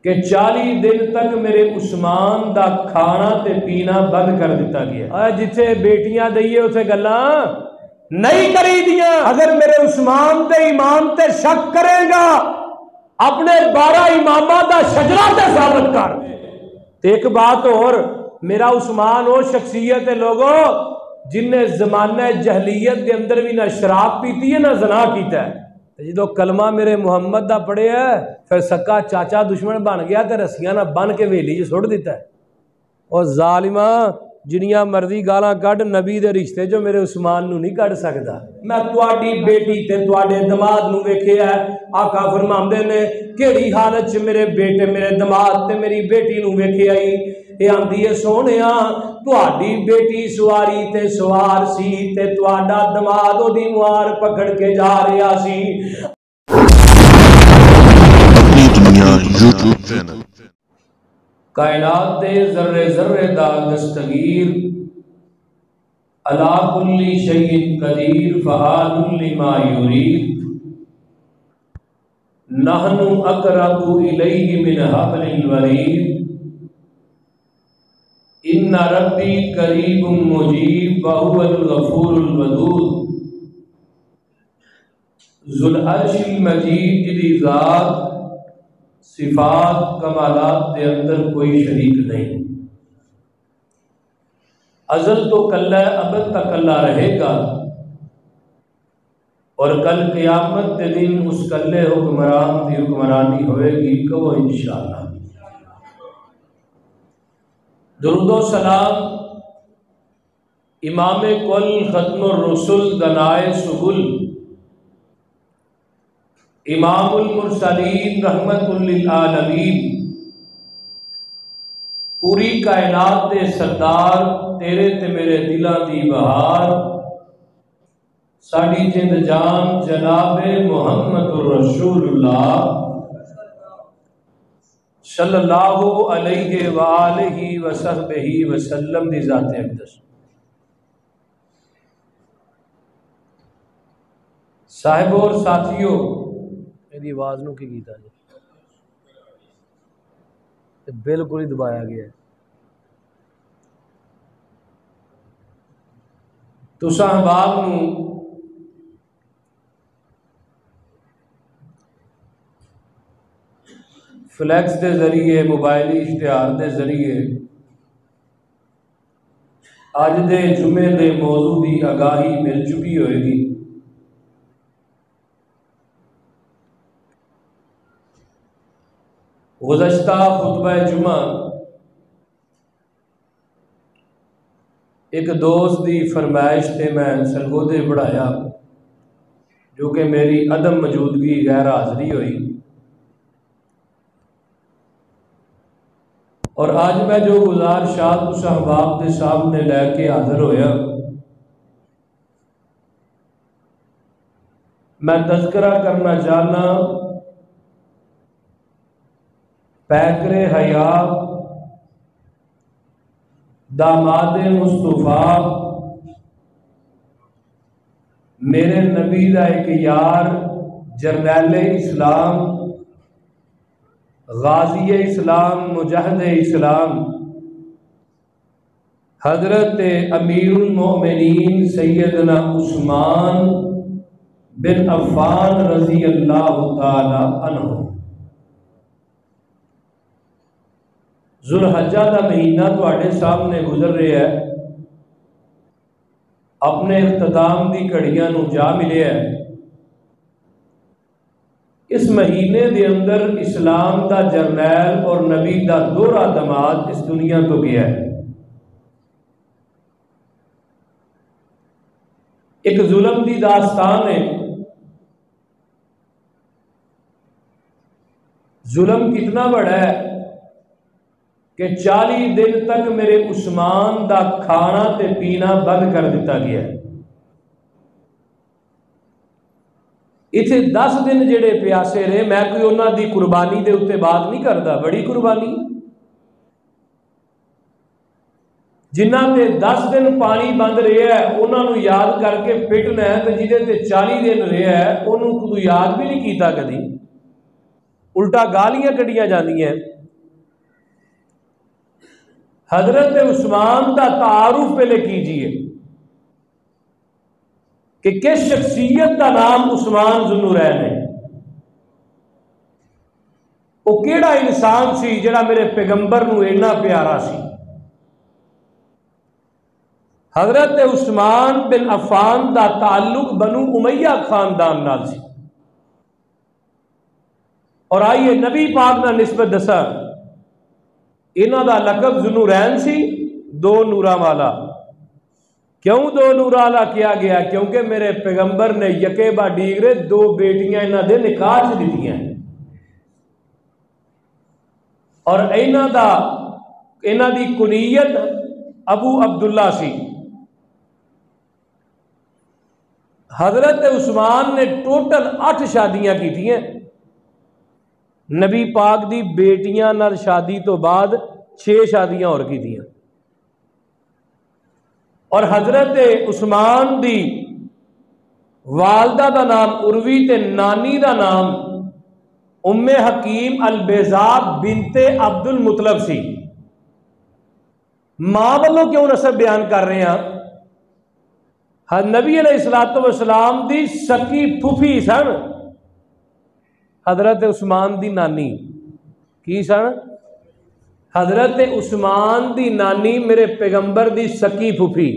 کہ 40 دن تک میرے عثمان دا کھانا تے پینا بند کر دیتا گیا۔ جتھے بیٹیاں دئیے اسے گلاں نہیں کری دیاں۔ اگر میرے عثمان دے ایمان تے شک کرے گا اپنے 12 امامہ دا شجرہ تے ثابت کر۔ ایک بات اور، میرا عثمان وہ شخصیت ہے لوگوں جن نے زمانہ جہلیت کے اندر بھی نہ شراب پیتی ہے نہ زنا کیتا ہے۔ جدو کلمہ میرے محمد دا پڑھے ہے پھر سکا چاچا دشمن بن گیا تے رسیاں نہ بن کے ویلی جو سٹ دیتا ہے۔ اور ظالمہ جنیاں مرضی گالاں کڈ، نبی دے رشتے جو میرے عثمان نو نہیں کڈ سکدا۔ میں تواڈی بیٹی تے تواڈے دماد نو ویکھیا ہے، آقا فرماندے نے کیڑی حالت چ میرے بیٹے میرے دماد تے میری بیٹی نو ویکھیا ہی، اے آندی ہے سونیا تواڈی بیٹی سواری تے سوار سی تے تواڈا دماد او دی موار پکڑ کے جا رہا سی۔ اپنی دنیا یوٹیوب چینل کائنات دے ذرے ذرے دا دستگیر، علی کل شیء قدیر فعال لما یرید، نحن اقرب الیہ من حبل الورید، ان ربی قریب مجیب وہو الغفور الودود، ذو العرش المجید جدی ذات صفات کمالات دے اندر کوئی شریک نہیں، ازل تو کلہ ابد تک اللہ رہے گا، اور کل قیامت کے دن اس کلے حکمران دی حکمرانی ہوئے گی کبو انشاءاللہ۔ درود و سلام امام کل ختم الرسل دنائے سبل امام المرسلین رحمت للعالمین، پوری کائنات دے سردار تیرے تے میرے دلاں دی بہار، ساڈی جند جان جناب محمد الرسول اللہ صلی اللہ علیہ وآلہ وصحبہ وسلم دی ذات اقدس۔ صاحب اور ساتھیوں، میری آواز نو کی کیتا جی بالکل ہی دبایا گیا ہے۔ تساں احباب نو فلیکس دے ذریعے، موبائلی اشتہار دے ذریعے اج دے جمعے دے موضوع دی آگاہی مل چکی ہوئے گی۔ گزشتہ خطبہ جمعہ ایک دوست دی فرمائش تے میں سرگودے پڑھایا، جو کہ میری عدم موجودگی غیر حاضری ہوئی، اور آج میں جو گزارشات اس احباب کے سامنے لے کے حاضر ہویا، میں تذکرہ کرنا چاہنا پیکر حیا داماد مصطفیٰ میرے نبی دا ایک یار، جرنیل اسلام، غازی اسلام، مجاہد اسلام، حضرت امیر المؤمنین سیدنا عثمان بن عفان رضی اللہ تعالی عنہ۔ ذوالحجہ دا مہینہ تواڈے سامنے گزر رہا ہے، اپنے اختتام دی گھڑیاں نو جا ملے ہے۔ اس مہینے دے اندر اسلام دا جرنیل اور نبی دا دوہرا دماد اس دنیا تو گیا ہے۔ ایک ظلم دی داستان ہے۔ ظلم کتنا بڑا ہے کہ 40 دن تک میرے عثمان دا کھانا تے پینا بند کر دیتا گیا ہے۔ اتنے 10 دن جڑے پیاسے رہے، میں کوئی انہاں دی قربانی دے اتنے بات نہیں کرتا، بڑی قربانی جنہاں تے 10 دن پانی بند رہا ہے انہاں نو یاد کر کے پٹنا ہے، تے جہدے تے 40 دن رہا ہے انہوں کو یاد بھی نہیں کیتا کدی، الٹا گالیاں کڈیاں جاندیاں۔ حضرت عثمان دا تعارف پہلے کیجئے کہ کس شخصیت دا نام عثمان ذوالنورین ہے، وہ کیڑا انسان سی جڑا میرے پیغمبر نو اتنا پیارا سی۔ حضرت عثمان بن عفان دا تعلق بنو امیہ خاندان نال سی، اور آئیے نبی پاک نہ نسبت دسا، انہاں دا لقب ذوالنورین سی، دو نوراں والا۔ کیوں دو نوراں والا کیا گیا؟ کیونکہ میرے پیغمبر نے یکے با ڈیگرے دو بیٹیاں انہاں دے نکاح چ دتیاں، اور انہاں دی کنیت ابو عبداللہ سی۔ حضرت عثمان نے ٹوٹل 8 شادیاں کی ہیں، نبی پاک دی بیٹیاں نال شادی تو بعد 6 شادیاں اور کی دیا، اور حضرت عثمان دی والدہ دا نام عروی تے نانی دا نام ام حکیم البیضاء بنت عبد المطلب سی۔ ماں والوں کیوں نسب بیان کر رہے ہیں؟ نبی علیہ الصلوۃ والسلام دی سکی پھوپھی سن حضرت عثمان دی نانی۔ کی سن؟ حضرت عثمان دی نانی میرے پیغمبر دی سکی پھوپھی،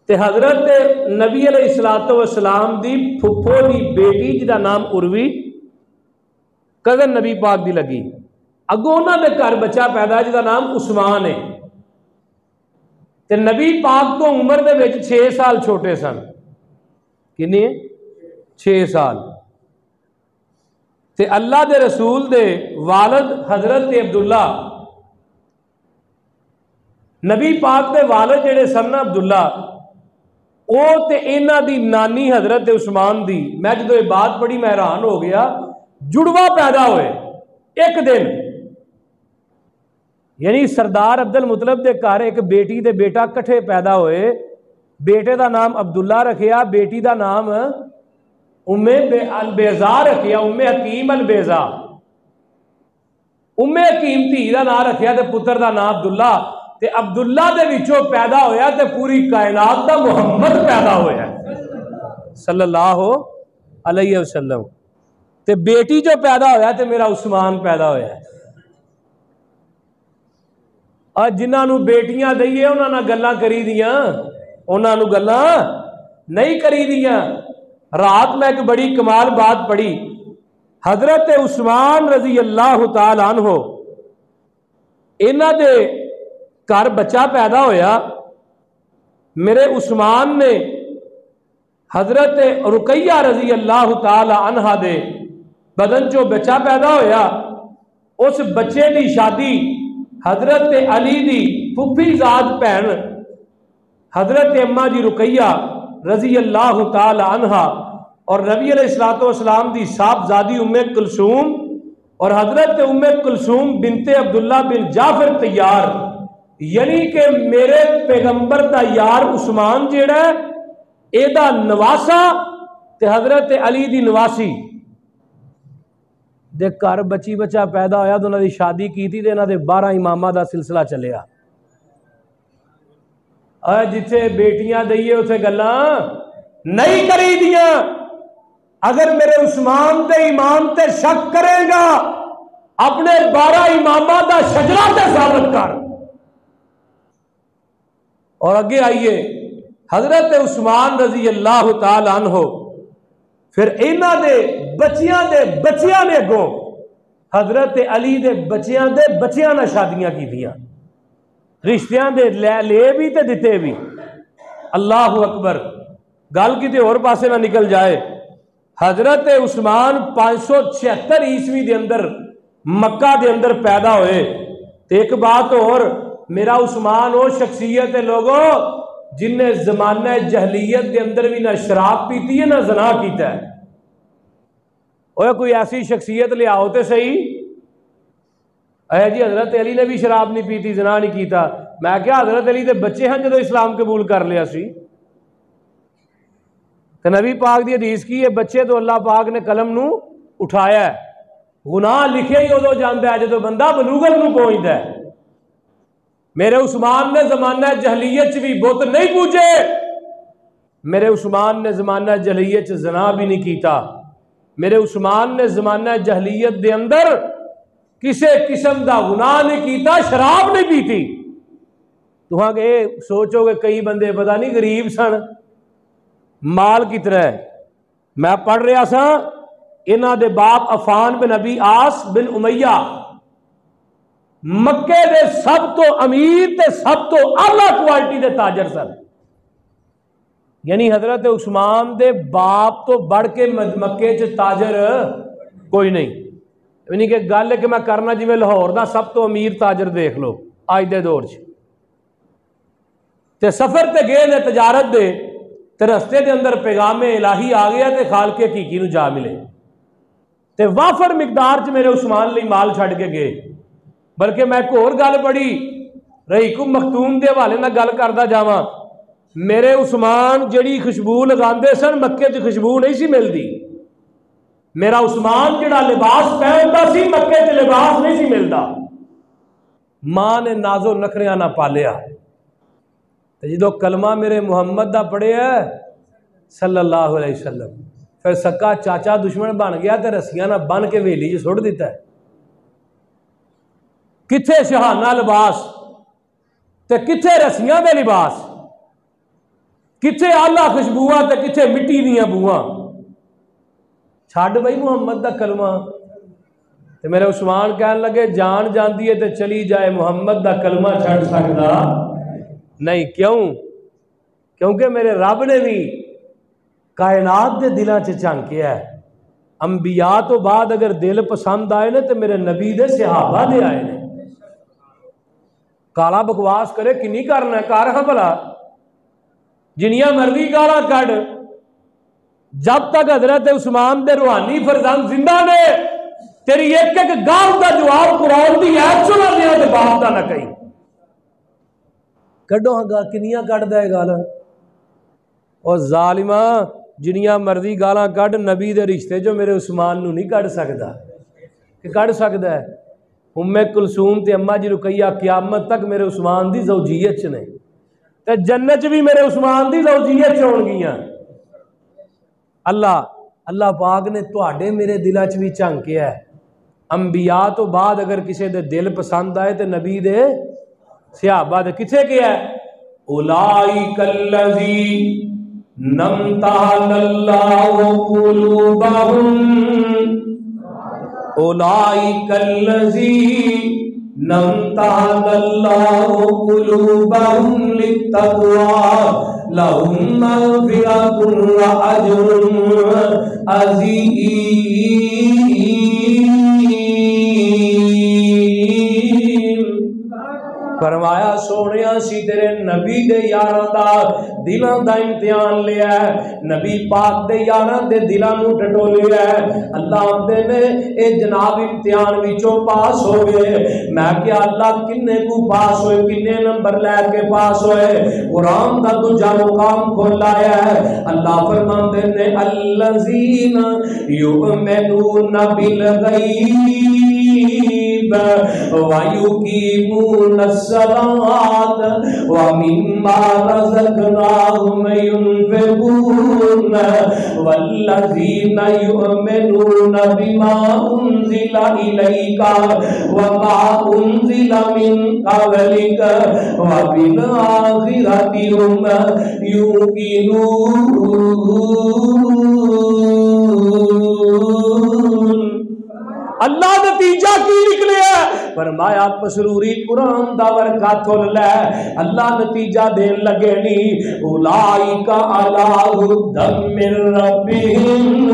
تے حضرت نبی علیہ الصلوۃ والسلام دی پھپھو دی بیٹی جدا نام عروی کزن نبی پاک دی لگی، اگوں انہاں دے گھر بچہ پیدا جدا نام عثمان ہے، تے نبی پاک تو عمر دے وچ 6 سال چھوٹے سن۔ کنی 6 سال۔ تے اللہ دے رسول دے والد حضرت عبداللہ، نبی پاک دے والد جڑے سن عبداللہ، او تے انہاں دی نانی حضرت عثمان دی، میں جدو یہ بات پڑھی میں حیران ہو گیا، جڑوا پیدا ہوئے ایک دن، یعنی سردار عبد المطلب دے گھر ایک بیٹی دے بیٹا کٹھے پیدا ہوئے، بیٹے دا نام عبداللہ رکھیا، بیٹی دا نام ام البیضاء رکھیا، ام حکیم البیضاء۔ ام حکیم دھی دا نام رکھیا تے پتر دا نام عبداللہ، تے عبداللہ دے وچوں پیدا ہویا تے پوری کائنات دا محمد پیدا ہویا صلی اللہ علیہ وسلم، تے بیٹی جو پیدا ہویا تے میرا عثمان پیدا ہویا ہے۔ اور جنہاں نو بیٹیاں دئیے انہاں نہ گلاں کری دیاں، انہاں نو گلاں نہیں کری دیاں۔ رات میں ایک بڑی کمال بات پڑھی، حضرت عثمان رضی اللہ تعالی عنہ انہاں دے گھر بچہ پیدا ہویا، میرے عثمان نے حضرت رقیہ رضی اللہ تعالی عنہ دے بدن جو بچہ پیدا ہویا، اس بچے دی شادی حضرت علی دی پھوپھی زاد بہن حضرت اماں جی رقیہ رضی اللہ تعالی عنہ اور نبی علیہ الصلوۃ والسلام دی صاحبزادی ام کلثوم اور حضرت ام کلثوم بنت عبداللہ بن جعفر تیار، یعنی کہ میرے پیغمبر دا یار عثمان جیڑا ہے اے دا نواسا تے حضرت علی دی نواسی دے گھر بچی بچہ پیدا ہویا تو انہاں دی شادی کیتی تے انہاں دے 12 اماماں دا سلسلہ چلیا۔ اور جتھے بیٹیاں دئیے اسے گلاں نہیں کری دیاں، اگر میرے عثمان دے ایمان تے شک کرے گا اپنے 12 اماماں دا شجرہ تے ثابت کر۔ اور آگے آئیے حضرت عثمان رضی اللہ تعالی عنہ پھر انہاں دے بچیاں نے گو حضرت علی دے بچیاں نہ شادیاں کی دیاں، رشتیاں دے لے بھی تے دتے بھی۔ اللہ اکبر، گل کتے اور پاسے نہ نکل جائے۔ حضرت عثمان 576 عیسوی دے اندر مکہ دے اندر پیدا ہوئے، تے ایک بات اور، میرا عثمان وہ شخصیت ہے لوگوں جن نے زمانہ جہلیت دے اندر بھی نہ شراب پیتی ہے نہ زنا کیتا ہے۔ اوہ کوئی ایسی شخصیت لے آؤ تے صحیح، اے جی حضرت علی نے بھی شراب نہیں پیتی، زنا نہیں کیتا، میں کیا حضرت علی دے بچے ہیں جدو اسلام قبول کر لیا سی؟ تو نبی پاک دی حدیث کی ہے، بچے تو اللہ پاک نے قلم نو اٹھایا ہے. گناہ لکھے ہی ادو جاندہ ہے جدو بندہ بلوغت نو پہنچتا ہے. میرے عثمان نے زمانہ جہلیت بھی بت نہیں پوجے. میرے عثمان نے زمانہ جہلیت زنا بھی نہیں کیتا. میرے عثمان نے زمانہ جہلیت دے اندر کسے قسم دا گناہ نہیں کیتا، شراب نہیں پیتی. تو ہاں کہ سوچو کہ کئی بندے پتہ نہیں غریب سن، مال کتنا ہے. میں پڑھ رہا سا انہاں دے باپ عفان بن ابی آس بن امیہ مکے دے سب تو امیر تے سب تو اعلیٰ کوالٹی دے تاجر سن. یعنی حضرت عثمان دے باپ تو بڑھ کے مکے چ تاجر کوئی نہیں. یعنی کہ گل ہے کہ میں کرنا جی میں لاہور دا سب تو امیر تاجر دیکھ لو آج دے دور چ. تے سفر تے گئے نے تجارت دے تے رستے دے اندر پیغام الہی آ گیا تے خالق حقیقی نو جا ملے. تے وافر مقدار چ میرے عثمان لئی مال چھڈ کے گئے. بلکہ میں ایک اور گل پڑھی رحیق مختوم دے حوالے نال گل کردا جاواں. میرے عثمان جڑی خوشبو لگاندے سن مکے چ خوشبو نہیں سی ملدی. میرا عثمان جڑا لباس پہندا سی مکے چ لباس نہیں سی ملدا. ماں نے نازو نخریاں نہ پالیا. جدو کلمہ میرے محمد دا پڑھیا صلی اللہ علیہ وسلم پھر سکا چاچا دشمن بن گیا تے رسیاں نہ بن کے ویلی چ سٹ دیتا ہے. کتھے شہانہ لباس تے کتھے رسیاں دے لباس، کتھے آلہ خوشبوواں تے کتھے مٹی دیاں بواں. چھڈ بھائی محمد دا کلمہ. تے میرے عثمان کہن لگے جان جاندی ہے تے چلی جائے، محمد دا کلمہ چھڈ سکدا نہیں. کیوں؟ کیونکہ میرے رب نے بھی کائنات دے دلاں چ جھانکیا ہے. انبیاء تو بعد اگر دل پسند آئے نے تے میرے نبی دے صحابہ دے آئے نے. کالا بکواس کرے کنی کرنا ہے کار ہاں بھلا جنیاں مرضی گالا کڈ، جب تک حضرت عثمان دے روحانی فرزند زندہ نے تیری ایک ایک گال دا جواب قرآن دی ایت سنا دیا تے باپ دا نہ کہیں. کڈو ہاں گال کنیاں کڈ دے گال اور ظالماں جنیاں مرضی گالاں کڈ، نبی دے رشتے جو میرے عثمان نو نہیں کڈ سکدا. کہ کڈ سکدا ہے؟ ام کلثوم تے اماں جی رقیہ قیامت تک میرے عثمان دی زوجیت چ نے تے جنت بھی میرے عثمان دی زوجیت چ ہون گیاں. اللہ پاک نے تواڈے میرے دلاں چ بھی جھانکیا ہے. انبیاء تو بعد اگر کسے دے دل پسند آئے تے نبی دے صحابہ دے کتھے گیا ہے؟ اولئک الذین امتحن اللہ قلوبہم اولئک الذین امتحن اللہ قلوبہم للتقوی لہم مغفرۃ واجر عظیم. فرمایا سونیا سی تیرے نبی دے یاراں دا دلاں دا امتحان لیا ہے، نبی پاک دے یاراں دے دلاں نو ٹٹولیا ہے. اللہ دے نے اے جناب امتحان وچوں پاس ہو گئے. میں کہ اللہ کنے کو پاس ہوئے، کنے نمبر لے کے پاس ہوئے؟ قرآن دا دوجا مقام کھولا ہے. اللہ فرماندے نے الذین یؤمنون بالغیب وَيُقِيمُونَ الصَّلَاةَ وَمِمَّا رَزَقْنَاهُمْ يُنْفِقُونَ وَالَّذِينَ يُؤْمِنُونَ بِمَا أُنزِلَ إِلَيْكَ وَمَا أُنزِلَ مِن قَبْلِكَ وَبِالْآخِرَةِ هُمْ يُوقِنُونَ. اللہ نتیجہ کی نکلیا فرمایا پسروری قرآن دا ورکا تھول لے. اللہ نتیجہ دین لگے نی اولئک علی ھدی من ربہم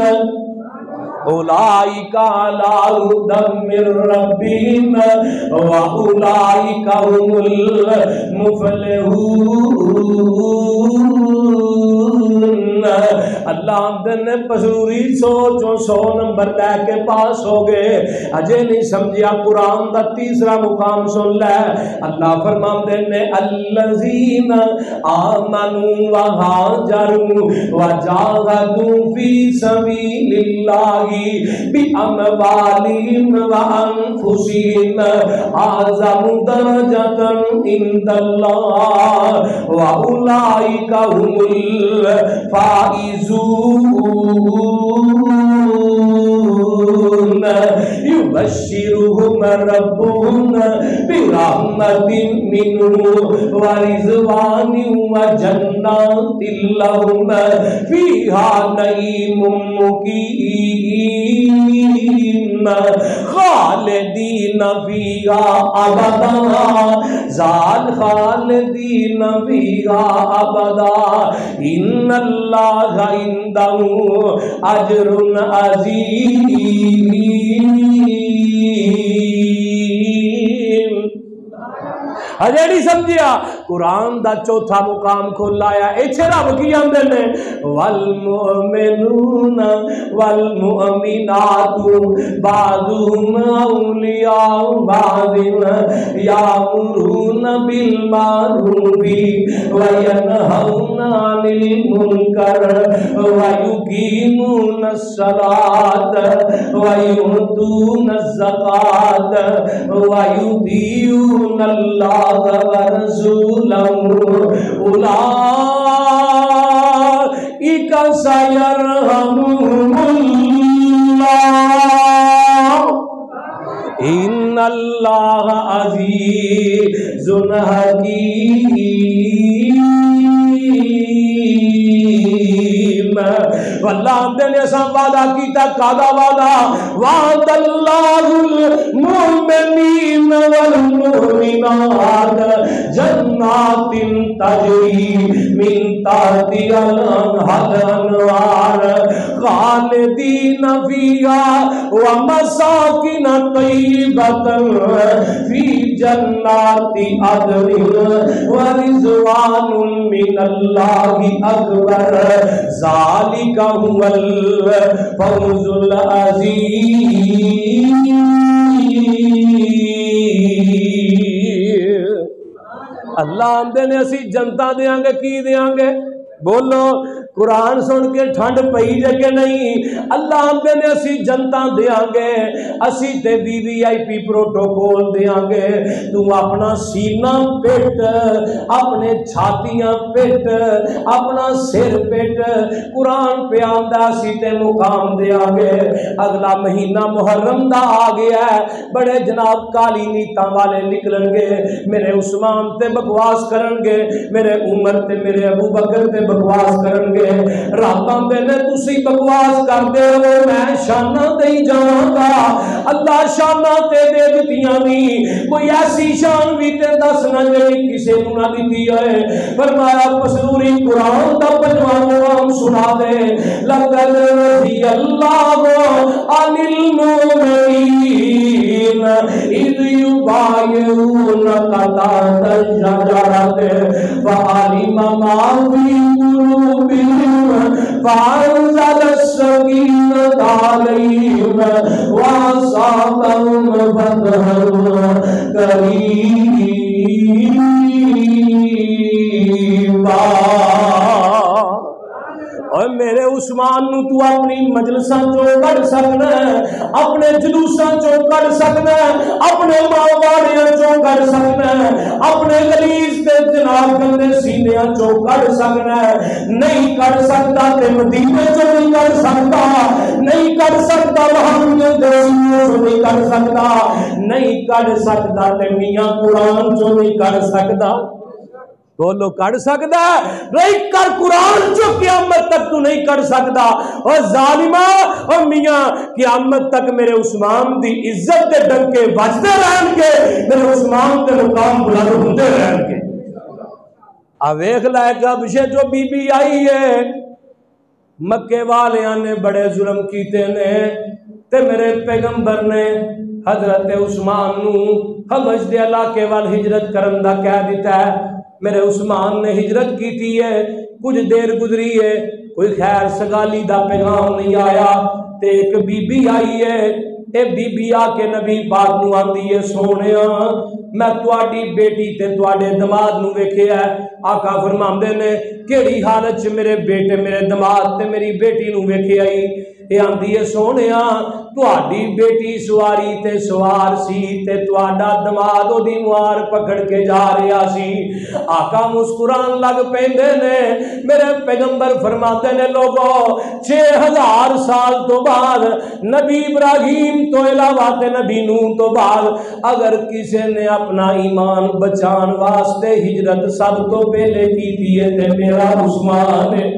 اولئک علی ھدی من ربہم واولئک هم المفلحون. اللہ آمدن نے پسروری سوچو 100 نمبر لے کے پاس ہو گئے اجے نہیں سمجھیا قرآن دا تیسرا مقام سن لے اللہ فرماندے نے الذین آمنوا وہاجروا وجاہدوا فی سبیل اللہ باموالہم وانفسہم اعظم درجۃ عند اللہ واولئک هم الفائزون يبشرهم ربهم برحمة منه ورضوان وجنات لهم فيها نعيم مقيم خالدين فيها أبدا زال خالدين فيها أبدا إن الله عنده أجر عظيم اجے نہیں سمجھیا قرآن دا چوتھا مقام کھولایا ایتھے رب کی آندے نے والمؤمنون والمؤمنات بعضهم اولیاء بعض یامرون بالمعروف وینہون عن المنکر ویقیمون الصلاۃ ویؤتون الزکاۃ ویطیعون اللہ ورسولہ اولئک سیرحمهم اللہ ان اللہ عزیز حکیم واللہ ہم نے ایسا وعدہ کیتا کعدہ وعدہ وعد اللہ المؤمنین والمؤمنات جنات تجری من تحتها الانہار خالدین فیہا ومساکن طیبۃ فی جنات عدن ورضوان من اللہ اکبر ذالک هو الفوز العظیم اللہ آمدے نے اسی جنتا دیاں گے کی دیاں گے بولو قرآن سن کے ٹھنڈ پئی جے کہ نہیں اللہ آمدے نے اسی جنتا دیاں گے اسی تے VVIP پروٹوکول دیاں گے تو اپنا سینہ پیٹ اپنے چھاتیاں پیٹ اپنا سر پیٹ قرآن پہ آمدہ اسی تے مقام دیاں گے اگلا مہینہ محرم دا آ گیا ہے بڑے جناب کالی نیتاں والے نکلن گے میرے عثمان تے بکواس کرن گے میرے عمر تے میرے ابو بکر تے بکواس کرن گے راتاں دے نے تسی بکواس کر دے ہو میں شانہ تے ہی جاواں گا اللہ شانہ تے دے دتیاں نہیں کوئی ایسی شان بھی تے دس نہ جڑی کسے نوں نہ دتی ہے فرمایا پسلوری قرآن دا 5واں مقام سنا دے لقد رضی اللہ عن المؤمنین اذ یبایعونک تحت الشجرۃ فعلم ما فی قلوبهم فأنزل السکینۃ علیہم وأصابهم فتحا قریبا اور میرے عثمان نو تو اپنی مجلساں چوں کڈ سکنا اپنے جلوساں چوں کڈ سکنا اپنے ماواریاں چوں کڈ سکنا اپنے غلیظ تے جناب گندے سینیاں چوں کڈ سکنا نہیں کڈ سکتا تے مدینے چوں نہیں کڈ سکتا نہیں کڈ سکتا محمد دے سینوں چوں نہیں کڈ سکتا نہیں کڈ سکتا تے میاں قرآن چوں نہیں کڈ سکتا بولو کر سکتا نہیں کر قرآن جو قیامت تک تو نہیں کر سکتا اور ظالمہ اور میاں قیامت تک میرے عثمان دی عزت دے ڈنکے بجتے رہن کے میرے عثمان دے مقام بلند ہوندے رہن کے ویکھ لائے گا بشے جو بی بی آئی ہے مکے والیاں نے بڑے ظلم کیتے نے تے میرے پیغمبر نے حضرت عثمان نو حبش دے علاقے وال ہجرت کرن دا کہہ دیتا ہے میرے عثمان نے ہجرت کی تھی ہے کچھ دیر گزری ہے کوئی خیر سگالی دا پیغام نہیں آیا تے ایک بی بی آئی ہے، اے بی بی آ کے نبی پاک نو آندی ہے سونیا میں تواڈی بیٹی تے تواڈے دماد نو ویکھیا ہے۔ آقا فرماندے نے کیڑی حالت چ میرے بیٹے میرے دماد تے میری بیٹی نو ویکھیا ہی؟ اے آندی ہے سونیا تواڈی بیٹی سواری تے سوار سی تے تواڈا دماد اودی موار پکڑ کے جا رہا سی۔ آقا مسکران لگ پیندے نے، میرے پیغمبر فرماتے نے لوگو 6000 سال تو بعد نبی ابراہیم تو علاوہ تے نبی نوح تو بعد اگر کسی نے اپنا ایمان بچان واسطے ہجرت سب تو پہلے کی تھی ہے تے میرا عثمان ہے۔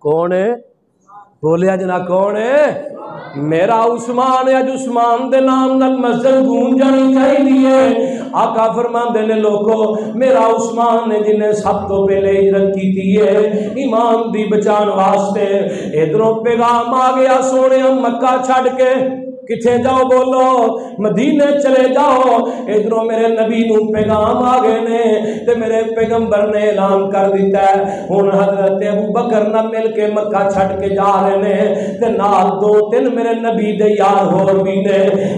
کون ہے؟ بولیا جنا کون ہے؟ میرا عثمان ہے۔ اج عثمان دے نام نال مسجد گونج جانی چاہیے۔ آقا فرماندے نے لوگو میرا عثمان نے جنہیں سب تو پہلے ہجرت کی تھی ہے ایمان دی بچان واسطے۔ ادھروں پیغام آ گیا سونے مکہ چھڑ کے کتھے جاؤ بولو مدینے چلے جاؤ۔ ادھروں میرے نبی نو پیغام آ گئے نے تے میرے پیغمبر نے اعلان کر دیتا ہے ہن حضرت ابوبکر نہ مل کے مکہ چھڑ کے جا رہے نے تے نال 2-3 میرے نبی دے یار ہور بھی نے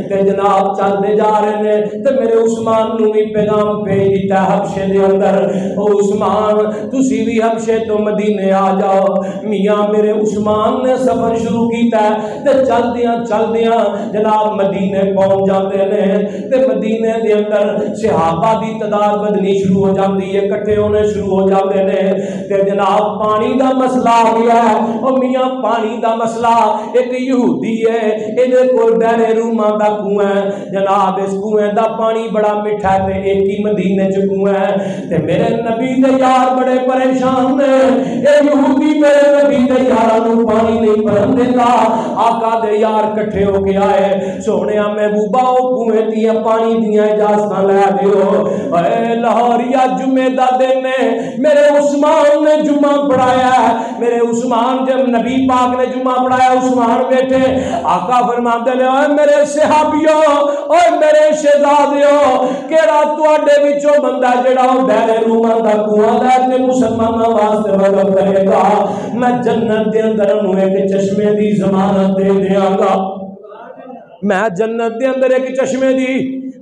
تے جناب چلتے جا رہے نے تے میرے عثمان نو بھی پیغام بھیج دیتا ہے حبشے دے اندر، او عثمان تسی بھی حبشے تو مدینے آ جاؤ۔ میاں میرے عثمان نے سفر شروع کیتا ہے تے چلدیاں جناب مدینے پہنچ جاتے ہیں تے مدینے دے اندر صحابہ دی تعداد بدنی شروع ہو جاتی ہے، کٹھے ہونے شروع ہو جاتے ہیں تے جناب پانی دا مسئلہ آ گیا ہے۔ اور میاں پانی دا مسئلہ ایک یہودی ہے ایدے کول بحر روما دا کنواں ہے جناب، اس کنویں دا پانی بڑا میٹھا ہے تے ایک ہی مدینے چ کنواں ہے تے میرے نبی دے یار بڑے پریشان نے، اے یہودی میرے نبی دے یاراں نو پانی نہیں بھرن دیندا۔ آقا دے یار کٹھے ہو کے آئے سونے محبوبہ او کنویں دیاں پانی دیاں اجازتاں لے دیو۔ اے لاہوریا جمعے دا دن نے میرے عثمان نے جمعہ پڑھایا ہے، میرے عثمان جب نبی پاک نے جمعہ پڑھایا عثمان بیٹھے آقا فرماتے نے اے میرے صحابیوں اے میرے شہزادیوں کیڑا تواڈے وچوں بندہ جڑا بحر روما دا کنواں لے کے مسلماناں واسطے وقف کرے گا میں جنت دے اندر انہوں ایک چشمے دی ضمانت دے دیاں گا، میں جنت دے اندر ایک چشمے دی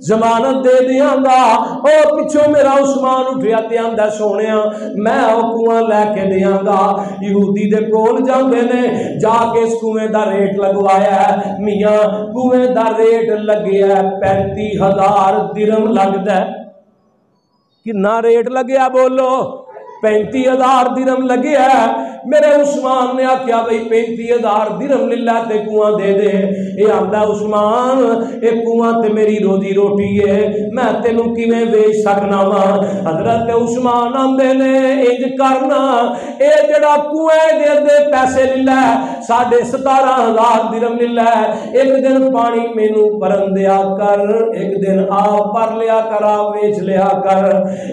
ضمانت دے دیاں گا۔ او پچھوں میرا عثمان اٹھیا تے آندا سونیا میں او کنواں لے کے دیاں گا۔ یہودی دے کول جاندے نے جا کے اس کنویں دا ریٹ لگوایا ہے، میاں کنویں دا ریٹ لگیا ہے 35,000 درہم لگدا ہے۔ کتنا ریٹ لگیا بولو؟ 35,000 درہم لگیا ہے۔ میرے عثمان نے آکھیا بھئی 35,000 درہم للہ تے کنواں دے دے۔ اے آندا عثمان اے کنواں تے میری روزی روٹی ہے میں تینوں کیویں ویچ سکنا وا؟ حضرت عثمان آندے نے انج کرنا اے جڑا کنویں دے دے پیسے للہ 17,500 درہم للہ ایک دن پانی مینوں بھرن دیا کر، ایک دن آپ بھر لیا کر، آپ ویچ لیا کر۔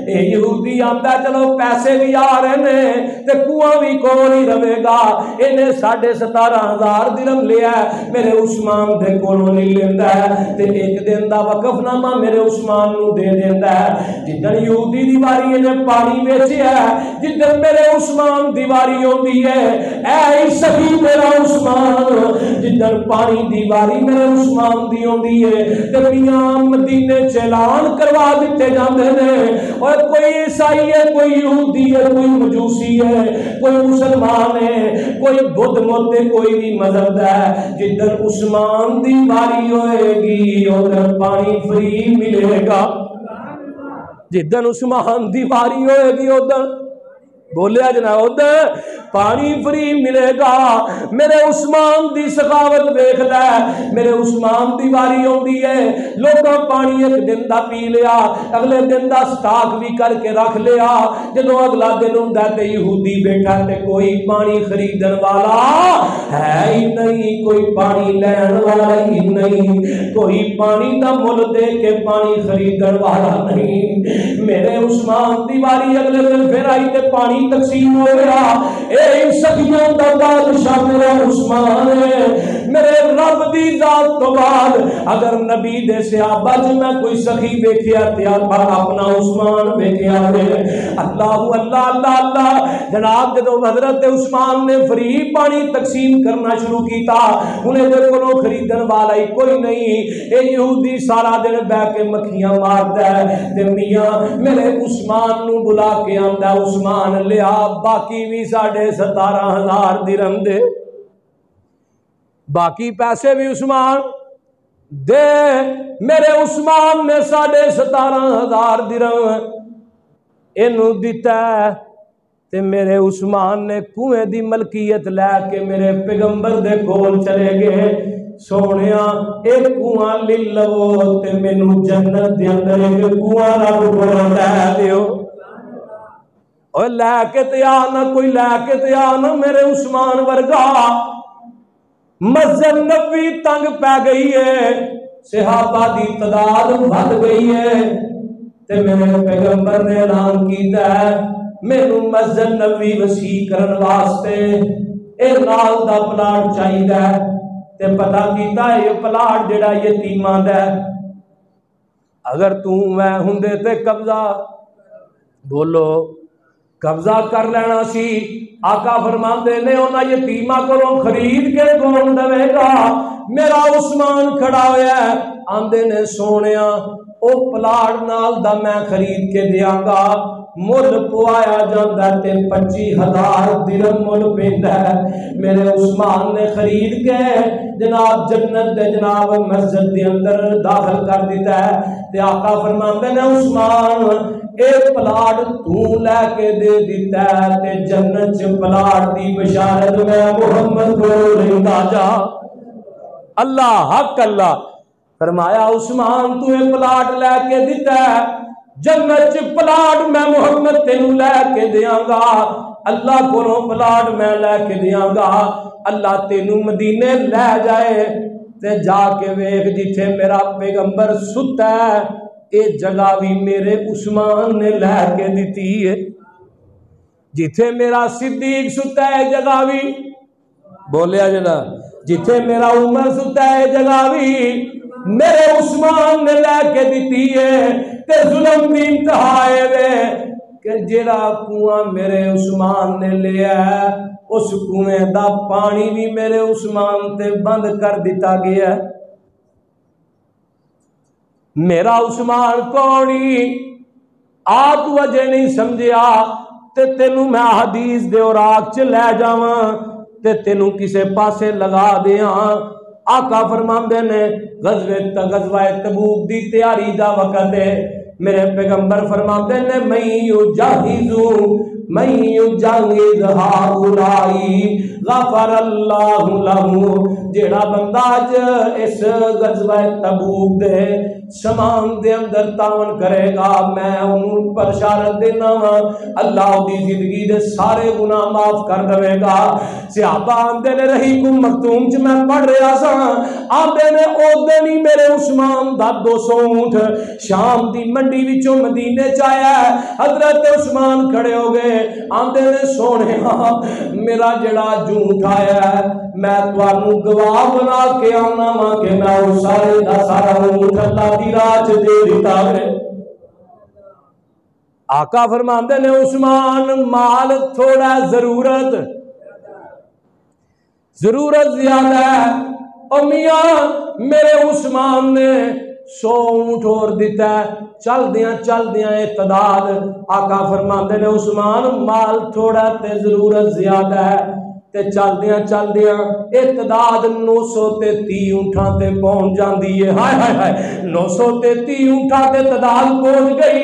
اے یہودی آندا چلو پیسے بھی آ رہے نے تے کنواں بھی کول ہی رہے گا، انہیں 17,500 درہم لیا میرے عثمان دے کولوں نہیں لیندا ہے تے ایک دن دا وقف نامہ میرے عثمان نو دے دیندا ہے۔ جدن یہودی دیواری نے پانی ویچیا ہے جدن میرے عثمان دیواری ہوندی ہے اے سبھی میرا عثمان جدن پانی دیواری میرے عثمان دی ہوندی ہے تے میاں مدینے چلان کروا دیتے جاندے نے۔ اور کوئی عیسائی ہے کوئی یہودی ہے کوئی مجوسی ہے کوئی مسلمان ہے کوئی بدھ مت ہے کوئی بھی مذہب ہے، جدن عثمان دی باری ہوئے گی ادھر پانی فری ملے گا، جدن عثمان دی باری ہوئے گی ادھر بولیا جناب ادھر پانی فری ملے گا۔ میرے عثمان دی سخاوت دیکھ لے، میرے عثمان دی واری ہوندی ہے لوگاں پانی ایک دن دا پی لیا اگلے دن دا سٹاک بھی کر کے رکھ لیا، جدوں اگلا دن ہوندا تے یہودی بیٹھا تے کوئی پانی خریدن والا ہے ہی نہیں، کوئی پانی لین والا ہی نہیں، کوئی پانی دا مل دے کے پانی خریدن والا نہیں۔ میرے عثمان دی واری اگلے دن پھر آئی تے پانی تقسیم ہو گیا، اے صدیوں دا بادشاہ میرا عثمان ہے، میرے رب دی ذات تو بعد اگر نبی دے صحابہ جو میں کوئی سخی ویکھیا تے اپنا عثمان ویکھیا ہے۔ اللہ اللہ اللہ اللہ، جناب جدو حضرت عثمان نے فری پانی تقسیم کرنا شروع کیتا، انہیں دے کولوں خریدن والا ہی کوئی نہیں، اے یہودی سارا دن بہ کے مکھیاں ماردا ہے تے میاں میرے عثمان نو بلا کے آندا، عثمان لیا باقی بھی 17,500 درہم دے، باقی پیسے بھی عثمان دے۔ میرے عثمان نے 17,500 درہم اینو دیتا ہے تے میرے عثمان نے کنویں دی ملکیت لے کے میرے پیغمبر دے کول چلے گئے، سونیا ایک کنواں لے لو تے مینوں جنت دے اندر ایک کنواں رب کولوں لے دیو۔ اور لے کے تے آنا، کوئی لے کے تے آنا، میرے عثمان ورگا مسجد نبوی تنگ پہ گئی ہے، صحابہ دی تعداد بڑھ گئی ہے تے میرے پیغمبر نے اعلان کیتا ہے مینوں مسجد نبوی وسیع کرن واسطے اے نال دا پلاٹ چاہیدا ہے تے پتہ کیتا ہے یہ پلاٹ جڑا یتیماں دا ہے، اگر تو میں ہوندے تے قبضہ بولو قبضہ کر لینا سی۔ آقا فرماندے نے انہاں یتیماں کولوں خرید کے کون دے گا؟ میرا عثمان کھڑا ہویا ہے، آندے نے سونیا او پلاٹ نال دا میں خرید کے دیاں گا، مل پوایا جاندا تے 25,000 درہم مل پیندا ہے۔ میرے عثمان نے خرید کے جناب جنت دے جناب مسجد دے اندر داخل کر دیتا ہے تے آقا فرماندے نے عثمان اے پلاٹ تو لے کے دے دیتا ہے تے جنت چ پلاٹ دی بشارت میں محمد کو لیندا جا۔ اللہ حق اللہ فرمایا عثمان تو اے پلاٹ لے کے دیتا ہے، جنت چ پلاٹ میں محمد تینوں لے کے دیاں گا، اللہ کولوں پلاٹ میں لے کے دیاں گا، اللہ تینوں مدینے لے جائے تے جا کے ویکھ جتھے میرا پیغمبر ستا ہے اے جگہ بھی میرے عثمان نے لے کے دیتی ہے، جتھے میرا صدیق ستا ہے جگہ بھی بولیا جنا، جتھے میرا عمر ستا ہے جگہ بھی میرے عثمان نے لے کے دیتی ہے تے ظلم دی انتہا ہے کہ جڑا کنواں میرے عثمان نے لیا ہے اس کنویں دا پانی بھی میرے عثمان تے بند کر دیتا گیا ہے۔ میرا عثمان کونی آپ وجہ نہیں سمجھیا تے تینوں میں حدیث دے اوراق چ لے جاواں تے تینوں کسے پاسے لگا دیاں۔ آقا فرماندے نے غزوہ تبوک دی تیاری دا وقت ہے، میرے پیغمبر فرماندے نے من یجاہد ہؤلائی غفر اللہ لہ، جیڑا بندہ اس غزوہ تبوک دے سامان دے اندر تعاون کرے گا میں انہوں پر بشارت دینا وا اللہ دی زندگی دے سارے گناہ معاف کر دے گا۔ صحابہ آندے نے رہی کو مختوم چ میں پڑھ رہا سا، آندے نے او دن ہی میرے عثمان دا 200 اونٹ شام دی منڈی وچوں مدینے چ آیا ہے۔ حضرت عثمان کھڑے ہو گئے، آندے نے سونے میرا جڑا جھوٹ آیا ہے میں تانوں گواہ بنا کے آنا وا کہ میں او سارے دا سارا اونٹ اللہ دی راہ چ دے دیتا ہے۔ آقا فرماندے نے عثمان مال تھوڑا ضرورت زیادہ ہے، اور میاں میرے عثمان نے 100 اونٹ اور دیتا ہے، چل دیاں اعتداد۔ آقا فرماندے نے عثمان مال تھوڑا تے ضرورت زیادہ ہے تے چل دیاں اعتداد 930 اونٹاں تے پہنچ جاندی ہے۔ ہائے ہائے ہائے 930 اونٹاں تے تعداد پہنچ گئی۔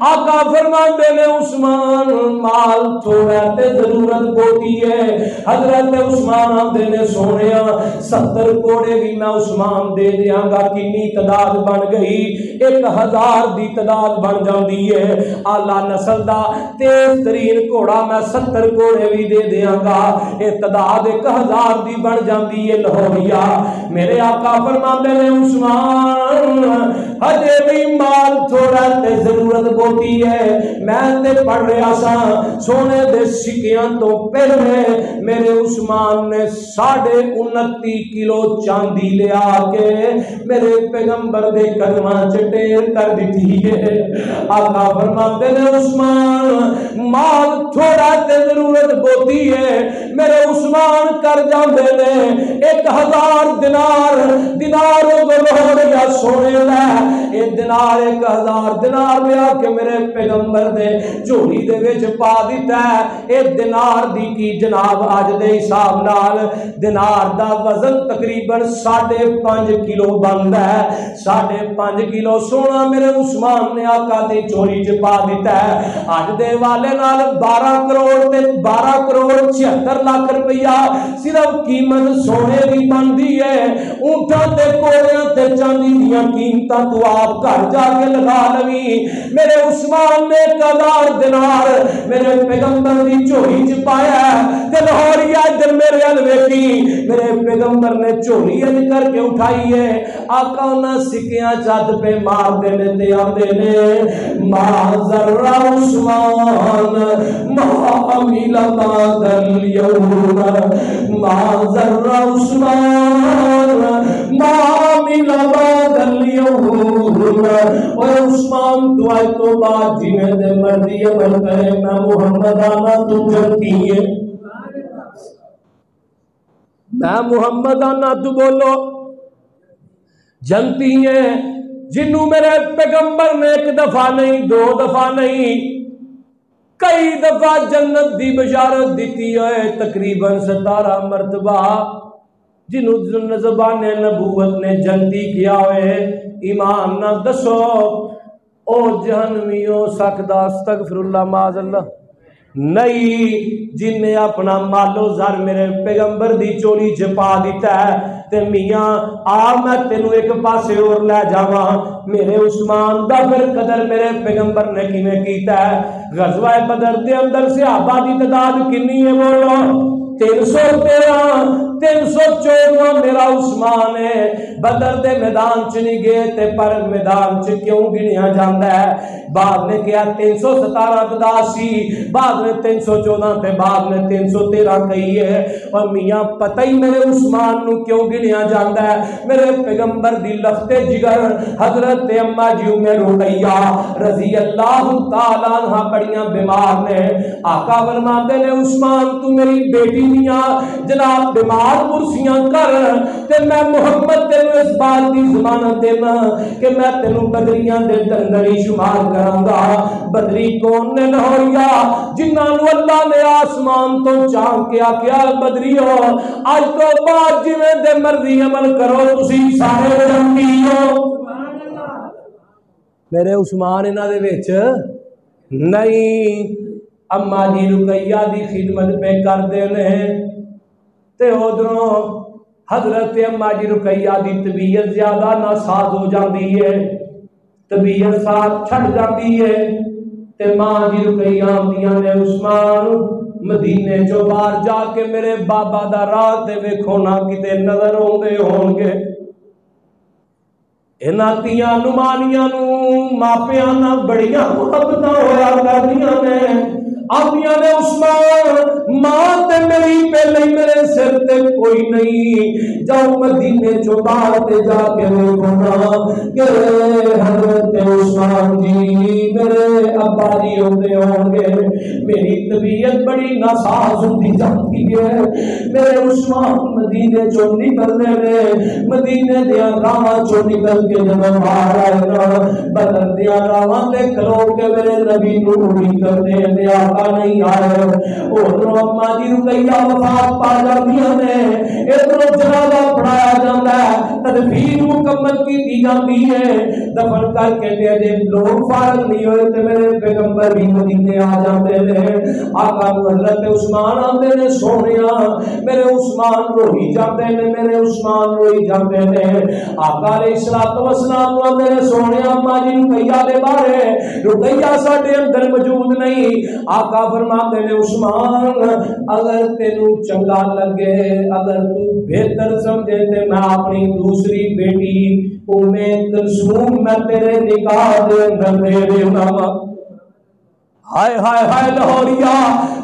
آقا فرماندے نے عثمان مال تھوڑا تے ضرورت بہتی ہے۔ حضرت عثمان آندے نے سونیا 70 گھوڑے بھی میں عثمان دے دیاں گا، کنی تعداد بن گئی 1000 دی تعداد بن جاندی ہے۔ اعلی نسل دا تیز ترین گھوڑا میں 70 گھوڑے بھی دے دیاں گا۔ کہ تعداد 1000 دی بن جاندی ہے لاہوریا۔ میرے آقا فرماندے نے عثمان ہجے بھی مال تھوڑا تے ضرورت بہتی ہے، میں تے پڑھ رہا سا سونے دے سکیاں تو پہلے میرے عثمان نے 29.5 کلو چاندی لے آ کے میرے پیغمبر دے قدماں چ ٹیر کر دیتی ہے۔ آقا فرماتے نے عثمان مال تھوڑا تے ضرورت بہتی ہے، میرے عثمان کر جاندے نے 1000 دینار لاہوریا سونے دا اے دینار 1000 دینار لے آ کے میرے پیغمبر دے جھولی دے وچ پا دیتا ہے۔ اے دینار دی کی جناب اج دے حساب نال دینار دا وزن تقریباً 5.5 کلو بندا ہے۔ 5.5 کلو سونا میرے عثمان نے آقا دی چوری چ پا دیتا ہے۔ اج دے والے نال 12 کروڑ تے 12 کروڑ 76 لاکھ روپیہ صرف قیمت سونے دی بندی ہے۔ اونٹاں تے گھوڑیاں تے چاندی دیاں قیمتاں تو آپ گھر جا کے لگا لوی۔ میرے عثمان نے 1000 دینار میرے پیغمبر دی چوری چ پایا تے لاہوریا ادھر میرے ال ویکھی، میرے پیغمبر نے چوری اج کر کے اٹھائی ہے۔ آقا انہاں سکیاں چد پہ مار دے نے تے آندے نے ما ذرا عثمان ما عمل بعد اليوم، ما ذرا عثمان ما عمل بعد اليوم۔ اور عثمان تو آج تو بعد جنہیں دے مرضی عمل کرے میں محمد آنا تو جنتی ہے، میں محمد آنا تو بولو جنتی ہے۔ جنوں میرے پیغمبر نے 1 دفعہ نہیں 2 دفعہ نہیں کئی دفعہ جنت دی بشارت دیتی ہے، تقریباً 17 مرتبہ جنوں زبان نبوت نے جنتی کیا ہوئے۔ ایمان نہ دسو او جہنمی ہو سکدا، استغفر اللہ معاذ اللہ نہیں، جن نے اپنا مالو زر میرے پیغمبر دی چولی چ پا دیتا ہے تے میاں آ میں تینوں ایک پاسے اور لے جاواں۔ میرے عثمان دا پھر قدر میرے پیغمبر نے کیویں کیتا ہے؟ غزوہ بدر دے اندر صحابہ دی تعداد کنی ہے بولو؟ 313 314 میرا عثمان ہے۔ بدر دے میدان چ نہیں گئے تے پر میدان چ کیوں گنیا جاندا ہے؟ بعد نے کیا 317 تعداد سی، بعد نے 314 تے بعد نے 313 کہی ہے۔ اور میاں پتہ ہی میرے عثمان نو کیوں گنیا جاندا ہے؟ میرے پیغمبر دی لختے جگر حضرت اما جی ام رقیہ رضی اللہ تعالی عنہ بڑیاں بیمار نے۔ آقا فرماتے نے عثمان تو میری بیٹی دیاں جناب بیمار کرسیاں کر تے میں محمد تینوں اس بات دی ضمانت دینا کہ میں تینوں بدریاں دے اندر ہی شمار کراں گا۔ بدری کون نے لاہوریا؟ جنہاں نو اللہ نے آسمان تو چاند کے آکھیا بدریو اج تو بعد جویں دے مرضی عمل کرو تسی سارے جنتی ہو۔ میرے عثمان انہاں دے وچ نہیں۔ اما جی رقیہ دی خدمت پہ کردے نے تے ادھروں حضرت اما جی رقیہ دی طبیعت زیادہ ناساز ہو جاندی ہے، طبیعت ساتھ چھڑ جاندی ہے تے ماں جی رقیہ آندیاں نے عثمان مدینے چوں باہر جا کے میرے بابا دا راہ تے ویکھو نا کتے نظر ہوندے ہون گے۔ انہاں تیاں نمانیاں نو ماپیاں نال بڑیاں محبتاں ہویا کردیاں نے۔ آندیاں نے عثمان ماں تے میری پہلے ہی میرے سر تے کوئی نہیں، جاؤ مدینے چوں باہر تے جا کے ویکھو نا کہ حضرت عثمان جی میرے ابا جی ہوندے ہون گے۔ میری طبیعت بڑی ناساز ہوندی جاتی ہے۔ میرے عثمان مدینے چوں نکلدے نے، مدینے دیاں راہاں چوں نکل کے جب باہر آئے نا بدر دیاں راہاں تے کھلو کے میرے نبی نو اڑی کردے نے آقا نہیں آئے۔ ادھروں اما جی رقیہ وفات پا جاندیاں نے، ادھروں جنازہ پڑھایا جاندا ہے، تدفین مکمل کی جاندی ہے، دفن کر کے تے جے لوگ فارغ نہیں ہوئے تے میرے پیغمبر بھی مدینے آ جاتے ہیں، آقا حضرت عثمان آتے نے سونیا میرے عثمان روئی جاتے ہیں، میرے عثمان روئی جاتے ہیں، آقا علیہ الصلوۃ والسلام آتے نے سونیا اما جی رقیہ دے بارے، رقیہ ساڈے اندر موجود نہیں، آقا فرماتے نے عثمان اگر تینوں چنگا لگے، اگر تو بہتر سمجھے تے میں اپنی دوسری بیٹی ام کلثوم میں تیرے نکاح دے اندر دے دینا۔ ہائے ہائے ہائے لاہوریا،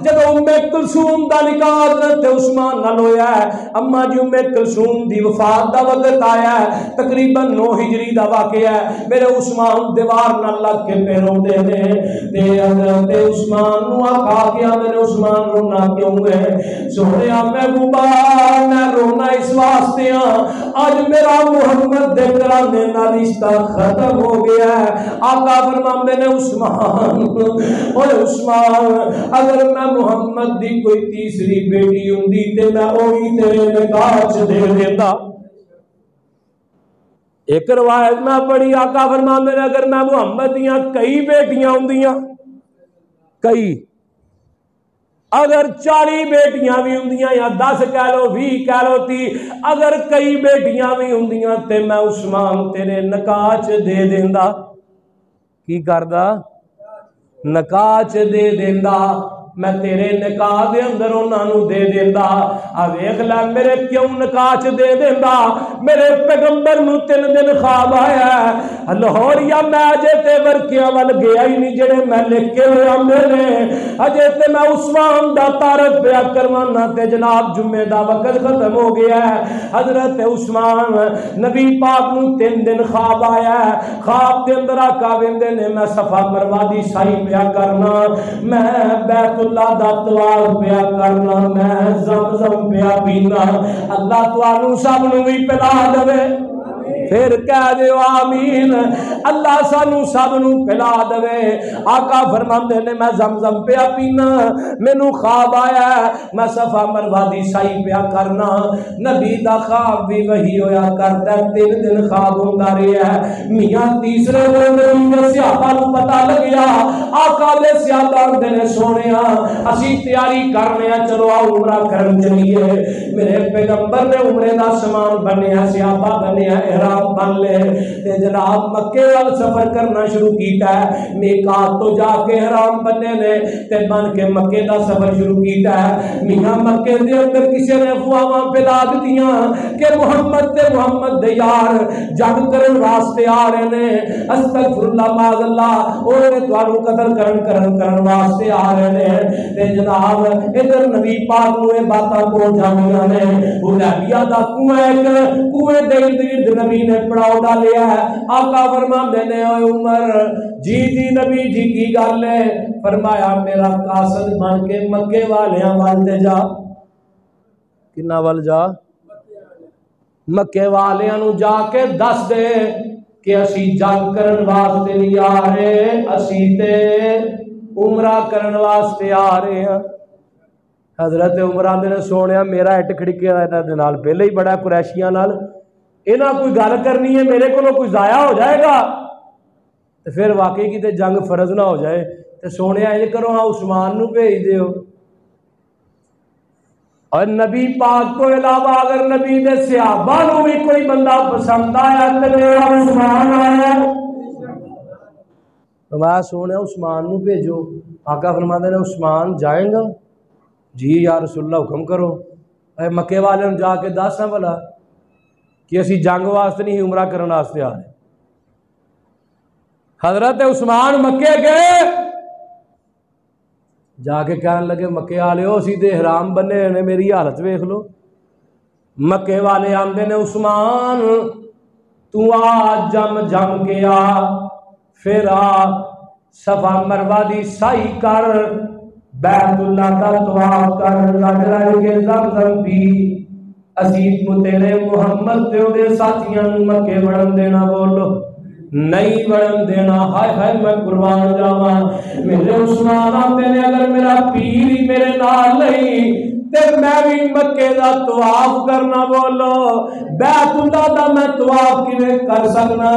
جب ام کلثوم دا نکاح حضرت عثمان نال ہویا ہے، اما جی ام کلثوم دی وفات دا وقت آیا ہے، تقریباً 9 ہجری دا واقعہ ہے، میرے عثمان دیوار نال لگ کے پہ روندے نے، تے حضرت عثمان نو آقا کیا میرے عثمان رونا کیوں ہے؟ سونیا محبوبا میں رونا اس واسطے ہاں، آج میرا محمد دے گھرانے نال رشتہ ختم ہو گیا ہے۔ آقا فرماندے نے عثمان اوے عثمان اگر میں محمد دی کوئی تیسری بیٹی ہوندی تے میں اوہی تیرے نکاح چ دے دیندا۔ ایک روایت میں پڑھی آقا فرماندے نے اگر میں محمد دیاں کئی بیٹیاں ہوندیاں، کئی اگر 40 بیٹیاں بھی ہوندیاں یا 10 کہہ لو 20 کہہ لو 30 اگر کئی بیٹیاں بھی ہوندیاں تے میں عثمان تیرے نکاح چ دے دیندا۔ کی کردا؟ نکاح چ دے دیندا، میں تیرے نکاح دے اندر انہاں نو دے دیندا۔ آ ویکھ لے میرے کیوں نکاح چ دے دیندا؟ میرے پیغمبر نو 3 دن خواب آیا ہے، لاہوریا میں اجے تے ورکیاں ول گیا ہی نہیں جڑے میں لکھ کے آندے نے، اجے تے میں عثمان دا تعارف پیا کروانا تے جناب جمعے دا وقت ختم ہو گیا ہے۔ حضرت عثمان نبی پاک نو 3 دن خواب آیا ہے، خواب دے اندر آقا ویندے نے میں صفا مروہ دی سائی پیا کرنا، میں بیت اللہ دا طواف پیا کرنا، میں زمزم پیا پینا، اللہ تانوں سب نوں بھی پلا دے، پھر کہہ دیو آمین، اللہ سانو سب نو پلا دے۔ آقا فرماندے نے میں زمزم پیا پینا، مینوں خواب آیا میں صفا مروہ دی سائی پیا کرنا، نبی دا خواب بھی وہی ہویا کرتا ہے، 3 دن خواب ہوندا رہیا ہے، میاں تیسرے دن نبی صحابہ نو پتہ لگیا، آقا دے صحابہ نے سونیا اسی تیاری کرنے ہیں، چلو عمرہ کرن چلیے، میرے پیغمبر نے عمرے دا سامان بنیا، صحابہ بنیا، احرام بن لے تے جناب مکے وال سفر کرنا شروع کیتا ہے، میقات تو جا کے احرام بننے نے تے بن کے مکے دا سفر شروع کیتا ہے۔ میاں مکے دے اندر کسی نے افواہاں پھیلا دتیاں کہ محمد تے محمد دے یار جنگ کرن واسطے آ رہے نے، استغفر اللہ معاذ اللہ، اور تانوں قتل کرن واسطے آ رہے نے، تے جناب ادھر نبی پاک نو یہ باتاں پہنچ جاندیاں نے، حدیبیہ دا کنویں دے ارد نبی نے پڑاؤ ڈالیا ہے۔ آقا فرماندے نے اے عمر جی نبی جی کی گل ہے؟ فرمایا میرا قاصد بن کے مکے والیاں وال تے جا، کنا وال جا؟ مکے والیاں نو جا کے دس دے کہ اسی جنگ کرن واسطے نہیں آ رہے، اسی تے عمرہ کرن واسطے آ رہے ہیں۔ حضرت عمر آندے نے سونیا میرا اٹ کھڑکیا انہاں دے نال پہلے ہی بڑا قریشیاں نال، انہاں کوئی گل کرنی ہے میرے کو کوئی ضائع ہو جائے گا تو پھر واقعی کیتے جنگ فرض نہ ہو جائے، تو سونے انج کرو ہاں عثمان نو بھیج دیو، اور نبی پاک کو علاوہ اگر نبی دے صحابہ نو بھی کوئی بندہ پسند آیا تو میرا عثمان آیا، تو میں سونے عثمان نو بھیجو۔ آقا فرماتے ہیں عثمان جائیں گا؟ جی یا رسول اللہ حکم کرو۔ اے مکے والے نے جا کے دس نہ بلا کہ اسی جنگ واسطے نہیں عمرہ کرنے واسطے آ رہے۔ حضرت عثمان مکے گئے، جا کے کہنے لگے مکے والے ہو اسی تے احرام بنے نے، میری حالت ویکھ لو۔ مکے والے آندے نے عثمان تو آ جم کے آ، پھر آ صفا مروہ دی سائی کر، بیت اللہ کا طواف کر، رج کے زمزم پی، اسی تیرے محمد تے دے ساتھیاں مکے وڑن دینا، بولو نہیں وڑن دینا۔ ہائے ہائے میں قربان جاواں، میرے عثمان آتے نے اگر میرا پیر ہی میرے نال نہیں تے میں بھی مکے دا طواف کرنا بولو بیت اللہ دا میں طواف کیویں کر سکنا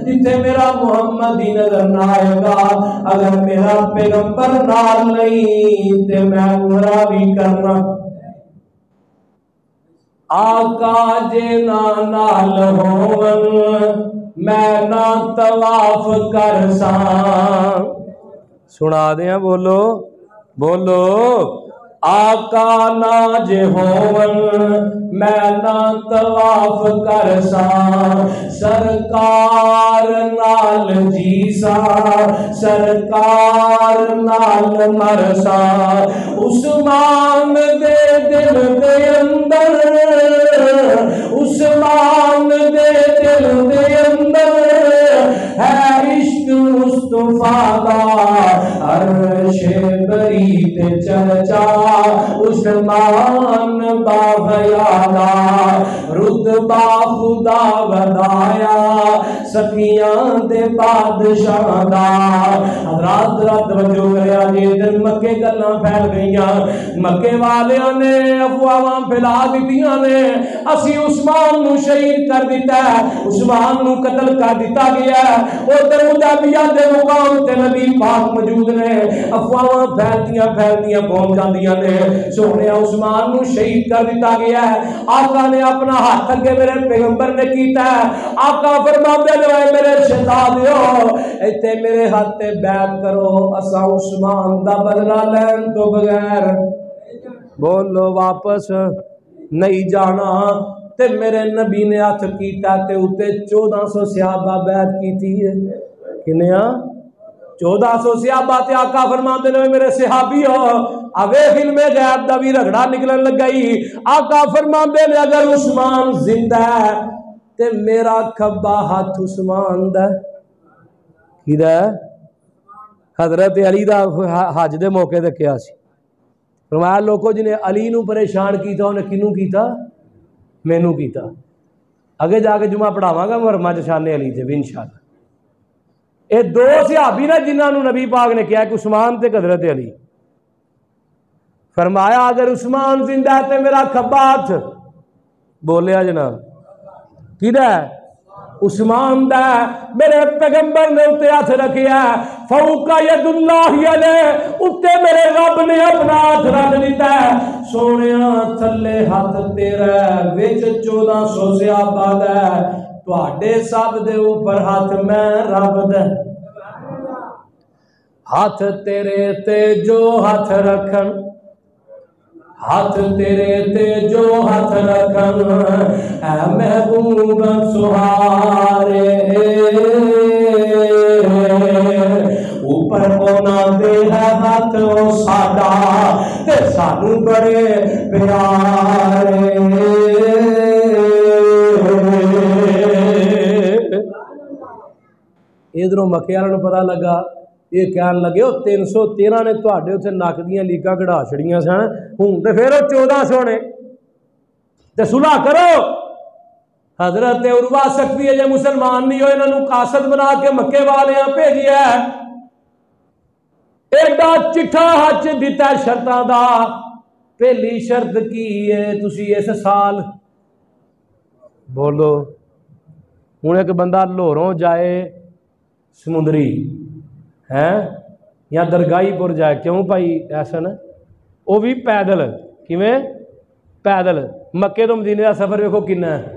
جتھے میرا محمد ہی نظر نہ آئے گا اگر میرا پیغمبر نال نہیں تے میں عمرہ بھی کرنا آقا جے نال ہون میں نہ طواف کر ساں سنا دیاں بولو بولو آقا نہ جے ہون میں نہ طواف کر ساں سرکار نال جیسا سرکار نال مرسا عثمان دے دل دے اندر عثمان دے دل دے اندر ہے عشق مصطفیٰ دا عرش بری تے چرچا عثمان با حیالا رتبہ خدا ودایا سخیاں دے بادشاہ دا حضرات رات توجہ کریا جی ادھر مکے گلاں پھیل گئیاں مکے والیاں نے افواہاں پھیلا دتیاں نے اسی عثمان نو شہید کر دیتا ہے عثمان نو قتل کر دیتا گیا ہے ادھر حدیبیہ دے مقام تے نبی پاک موجود نے افواہاں پھیلدیاں پہنچ جاندیاں نے سونے عثمان نو شہید کر دیتا گیا ہے آقا نے اپنا ہاتھ اگے میرے پیغمبر نے کیتا ہے آقا فرماندے نے میرے شہزادیو ایتھے میرے ہاتھ تے بیعت کرو اساں عثمان دا بدلہ لین تو بغیر بولو واپس نہیں جانا تے میرے نبی نے ہاتھ کیتا تے اوتے 1400 صحابہ بیعت کیتی ہے کنیا 1400 صحابہ تے آقا فرماندے نے میرے صحابیو اوے علم غیب دا بھی رگڑا نکلن لگئی آقا فرماندے نے اگر عثمان زندہ ہے تے میرا کھبا ہاتھ عثمان دا کیدا ہے حضرت علی دا حج دے موقع تے کیا سی فرمایا لوگوں جنہیں علی نو پریشان کیتا انہیں کنوں کیتا مینوں کیتا اگے جا کے جمعہ پڑھاواں گا مرمہ جشان علی تے بھی انشاءاللہ اے دو صحابی نے جنہاں نو نبی پاک نے کہا کہ عثمان تے حضرت علی فرمایا اگر عثمان زندہ ہے تے میرا کھبا ہاتھ بولیا جناب کیدا ہے عثمان دا میرے پیغمبر نے اتے ہاتھ رکھیا فوق ید اللہ علیہ اتے میرے رب نے اپنا ہاتھ رکھ دیتا ہے سونیا تھلے ہاتھ تیرا وچ 1400 صحابہ دا تواڈے سب دے اوپر ہاتھ میں رب دا ہاتھ تیرے تے جو ہاتھ رکھن ہاتھ تیرے تے جو ہاتھ رکھن اے محبوب سہارے اوپر ہونا دے ہے ہاتھ او ساڈا تے سانو بڑے پیارے ادھروں مکے والوں پتہ لگا یہ کہنے لگے وہ 313 نے تواڈے اتنے نک دیاں لیکاں کڑا چھڑیاں سن ہوں تے پھر وہ 1400 نے تے صلح کرو حضرت عروہ سکوی جے مسلمان نہیں ہوئے انہاں نوں قاصد بنا کے مکے والیاں بھیجیا ایڈا چٹھا ہچ دیتا شرطاں دا پہلی شرط کی ہے تسی اس سال بولو ہوں ایک بندہ لاہوروں جائے سمندری ہے یا درگاہی پور جائے کیوں بھائی ایسا نا وہ بھی پیدل کیویں پیدل مکے تو مدینے کا سفر ویکھو کنا ہے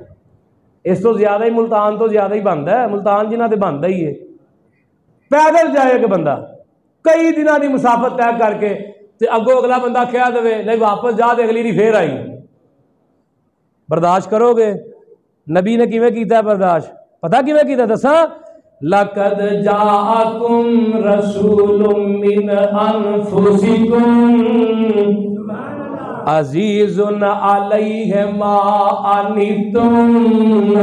اس تو زیادہ ہی ملتان تو زیادہ ہی بنتا ہے ملتان جنہ تے بنتا ہی ہے پیدل جائے کہ بندہ کئی دنوں کی مسافت طے کر کے تے اگوں اگلا بندہ کہہ دے نہیں واپس جا دے اگلی دی پھر آئی برداشت کرو گے نبی نے کیویں کیتا ہے برداشت پتہ کیویں کیتا دساں لقد جاءکم رسول من انفسکم عزیز علیہ ما عنتم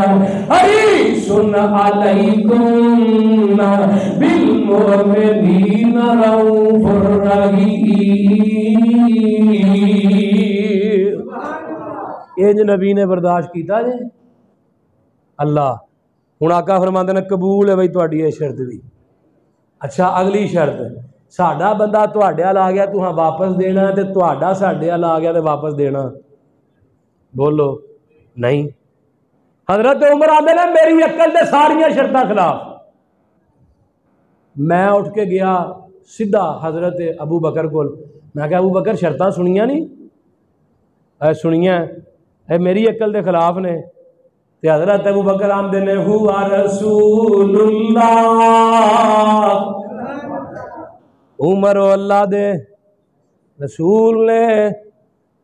حریص علیکم بالمؤمنین رؤوف رحیم یہ جو نبی نے برداشت کیتا جی اللہ ہوں آقا فرماندے نے قبول ہے بھائی تہاڈی یہ شرط بھی اچھا اگلی شرط ਸਾਡਾ ਬੰਦਾ ਤੁਹਾਡੇ ਵੱਲ ਆ ਗਿਆ, ਤੁਹਾਂ ਵਾਪਸ ਦੇਣਾ, ਤੇ ਤੁਹਾਡਾ ਸਾਡੇ ਵੱਲ ਆ ਗਿਆ ਤੇ ਵਾਪਸ ਦੇਣਾ? ਬੋਲੋ ਨਹੀਂ। حضرت عمر آدھے نے میری عقل دے ساریاں شرطاں خلاف. میں اٹھ کے گیا سیدھا حضرت ابو بکر کو، میں کہا ابو بکر شرطاں سنیاں نہیں؟ سنیاں، اے میری عقل دے خلاف نے. تے حضرت ابو بکر آمدے نے ہوا رسول اللہ، عمر و اللہ دے رسول نے.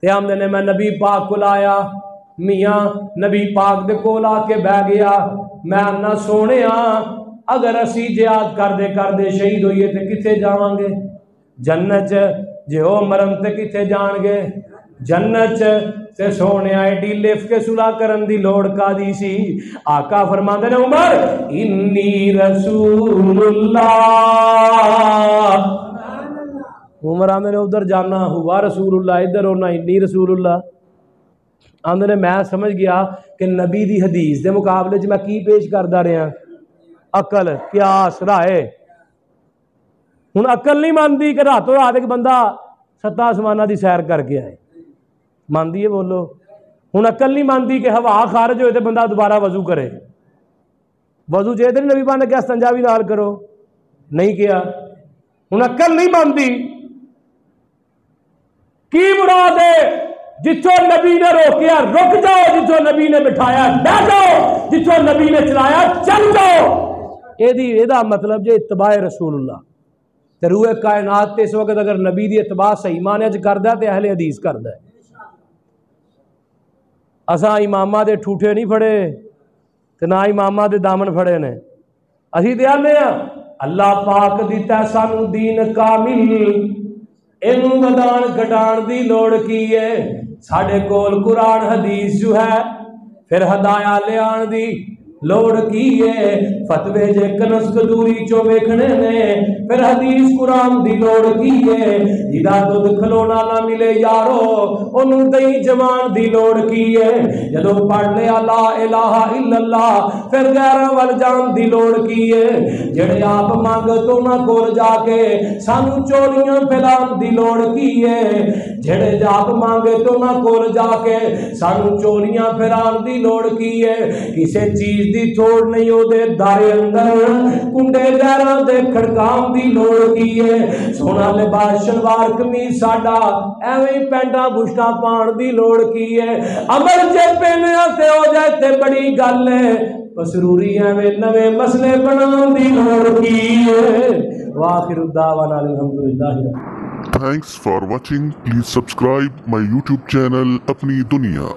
تے آمدے نے میں نبی پاک کو لایا، میاں نبی پاک دے کول آ کے بہ گیا. میں نہ سونے اگر اسی جہاد کردے شہید ہوئیے تے کتھے جاواں گے؟ جنت جے او مرن تے کتھے جان گے؟ جنت تے سونے ایڈی لف کے صلح کرن دی لوڑ کا دی سی؟ آقا فرماندے نے عمر انی رسول اللہ. عمر آندے نے ادھر جانا ہوا رسول اللہ، ادھر ہونا انی رسول اللہ. آندے نے میں سمجھ گیا کہ نبی دی حدیث دے مقابلے میں کی پیش کردا رہا؟ عقل، قیاس، رائے. ہن عقل نہیں مانتی کہ راتوں رات ایک بندہ 7 آسمانہ دی سیر کر کے آئے، مانتی ہے؟ بولو. ہن عقل نہیں مانتی کہ ہوا خارج ہوئے تے بندہ دوبارہ وضو کرے. وضو چاہے تے نبی پاک نے کیا استنجا بھی نال کرو؟ نہیں کیا. ہن عقل نہیں مانتی. کی مراد ہے؟ جتوں نبی نے روکیا رک جاؤ، جتوں نبی نے بٹھایا بہ جاؤ، جتوں نبی نے چلایا چل جاؤ. یہ مطلب جو اتباع رسول اللہ. تے روح کائنات تے اس وقت اگر نبی دی اتباع صحیح معنی وچ کردا تے اہل حدیث کردا ہے. اساں اماماں دے ٹھوٹے نہیں پھڑے تے نہ اماماں دے دامن پھڑے نے. اسی تے آنے اللہ پاک دیتا سانو دین کامل، اینوں ودان گھٹان دی لوڑ کی ہے؟ ساڈے کول قرآن حدیث جو ہے، پھر ہدایا لے آن دی لوڑ کی ہے؟ فتوے جے کنس کدوری چو ویکھنے نے، پھر حدیث قرآن دی لوڑ کی ہے؟ جدا دودھ کھلونا نہ ملے یارو انہوں دئی جوان دی لوڑ کی ہے؟ جدو پڑھ لے لا الہ الا اللہ پھر غیرہ وال جان دی لوڑ کی ہے؟ جڑے آپ مانگ تو نہ کول جا کے سانو چولیاں پھیلان دی لوڑ کی ہے؟ جڑے آپ مانگے تو نہ کول جا کے سانو چولیاں پھیران دی لوڑ کی ہے؟ کسے چیز دی تھوڑ نہیں ہو دے دارے اندر کنڈے غیرہ دے کھڑکام دی لوڑ کی ہے؟ سونا لباس شلوار قمیص ساڈا ایویں پینٹاں بشٹاں پان دی لوڑ کی ہے؟ عمل جے پہنے تے ہو جائے تے بڑی گل ہے، پسروری ایویں نویں مسئلے بنان دی لوڑ کی ہے. وآخر الدعوانا الحمدللہ. Thanks for watching. Please subscribe my YouTube channel Apni Duniya.